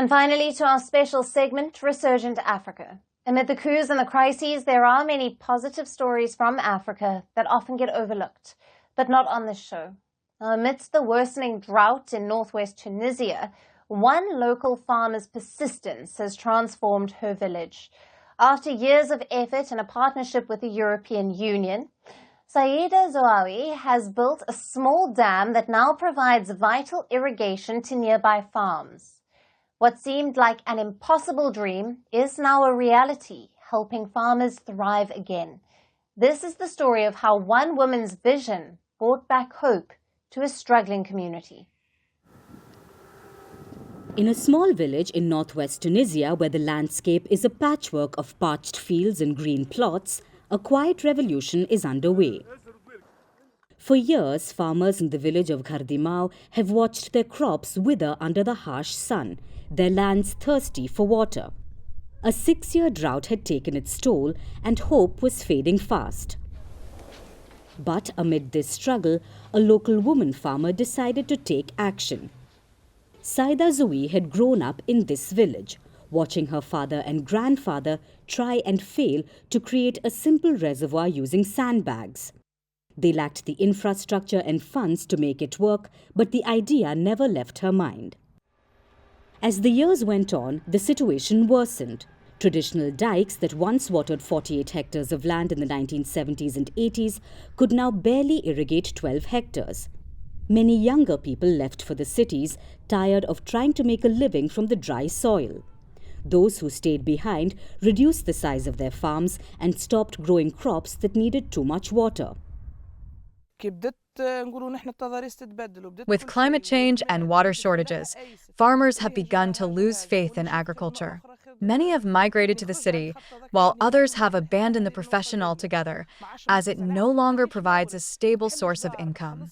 And finally, to our special segment, Resurgent Africa. Amid the coups and the crises, there are many positive stories from Africa that often get overlooked, but not on this show. Now, amidst the worsening drought in northwest Tunisia, one local farmer's persistence has transformed her village. After years of effort and a partnership with the European Union, Saïda Zouawi has built a small dam that now provides vital irrigation to nearby farms. What seemed like an impossible dream is now a reality, helping farmers thrive again. This is the story of how one woman's vision brought back hope to a struggling community. In a small village in northwest Tunisia, where the landscape is a patchwork of parched fields and green plots, a quiet revolution is underway. For years, farmers in the village of Ghardimao have watched their crops wither under the harsh sun, their lands thirsty for water. A 6-year drought had taken its toll and hope was fading fast. But amid this struggle, a local woman farmer decided to take action. Saïda Zouawi had grown up in this village, watching her father and grandfather try and fail to create a simple reservoir using sandbags. They lacked the infrastructure and funds to make it work, but the idea never left her mind. As the years went on, the situation worsened. Traditional dikes that once watered 48 hectares of land in the 1970s and 80s could now barely irrigate 12 hectares. Many younger people left for the cities, tired of trying to make a living from the dry soil. Those who stayed behind reduced the size of their farms and stopped growing crops that needed too much water. With climate change and water shortages, farmers have begun to lose faith in agriculture. Many have migrated to the city, while others have abandoned the profession altogether, as it no longer provides a stable source of income.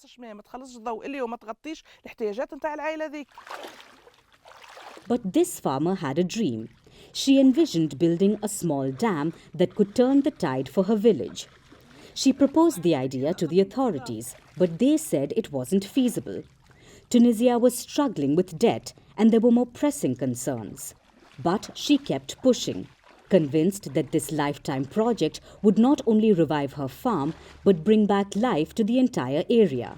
But this farmer had a dream. She envisioned building a small dam that could turn the tide for her village. She proposed the idea to the authorities, but they said it wasn't feasible. Tunisia was struggling with debt and there were more pressing concerns. But she kept pushing, convinced that this lifetime project would not only revive her farm, but bring back life to the entire area.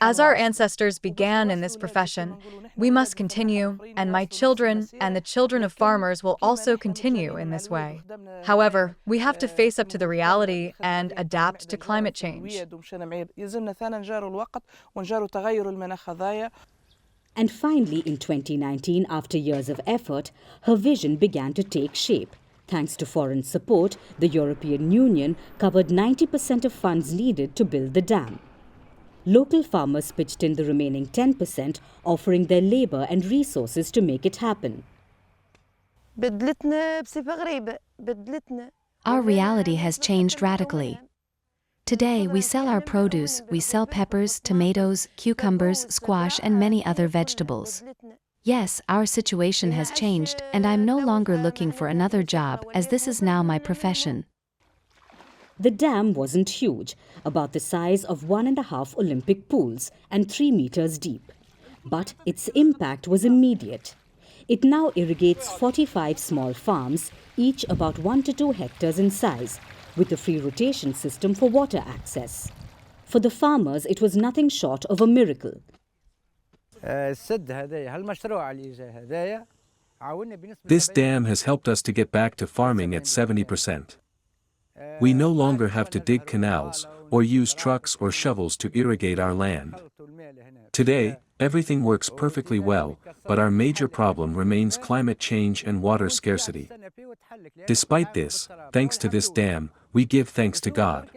As our ancestors began in this profession, we must continue, and my children and the children of farmers will also continue in this way. However, we have to face up to the reality and adapt to climate change. And finally, in 2019, after years of effort, her vision began to take shape. Thanks to foreign support, the European Union covered 90% of funds needed to build the dam. Local farmers pitched in the remaining 10%, offering their labor and resources to make it happen. Our reality has changed radically. Today, we sell our produce. We sell peppers, tomatoes, cucumbers, squash, and many other vegetables. Yes, our situation has changed, and I'm no longer looking for another job, as this is now my profession. The dam wasn't huge, about the size of 1.5 Olympic pools and 3 meters deep. But its impact was immediate. It now irrigates 45 small farms, each about 1 to 2 hectares in size, with a free rotation system for water access. For the farmers, it was nothing short of a miracle. This dam has helped us to get back to farming at 70%. We no longer have to dig canals or use trucks or shovels to irrigate our land. Today, everything works perfectly well, but our major problem remains climate change and water scarcity. Despite this, thanks to this dam, we give thanks to God.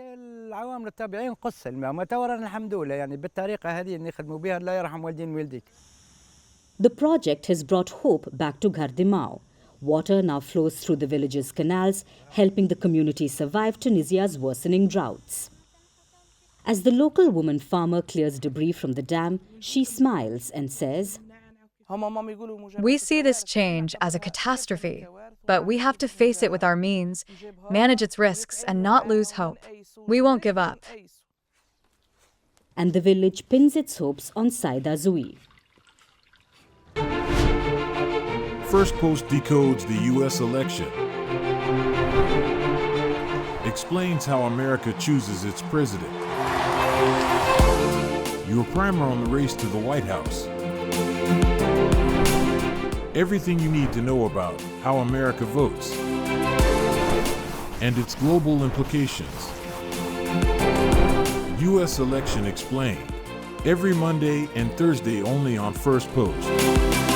The project has brought hope back to Ghardimao. Water now flows through the village's canals, helping the community survive Tunisia's worsening droughts. As the local woman farmer clears debris from the dam, she smiles and says, We see this change as a catastrophe, but we have to face it with our means, manage its risks, and not lose hope. We won't give up. And the village pins its hopes on Saïda Zouawi. Firstpost decodes the U.S. election, explains how America chooses its president. Your primer on the race to the White House. Everything you need to know about how America votes and its global implications. U.S. Election Explained. Every Monday and Thursday only on Firstpost.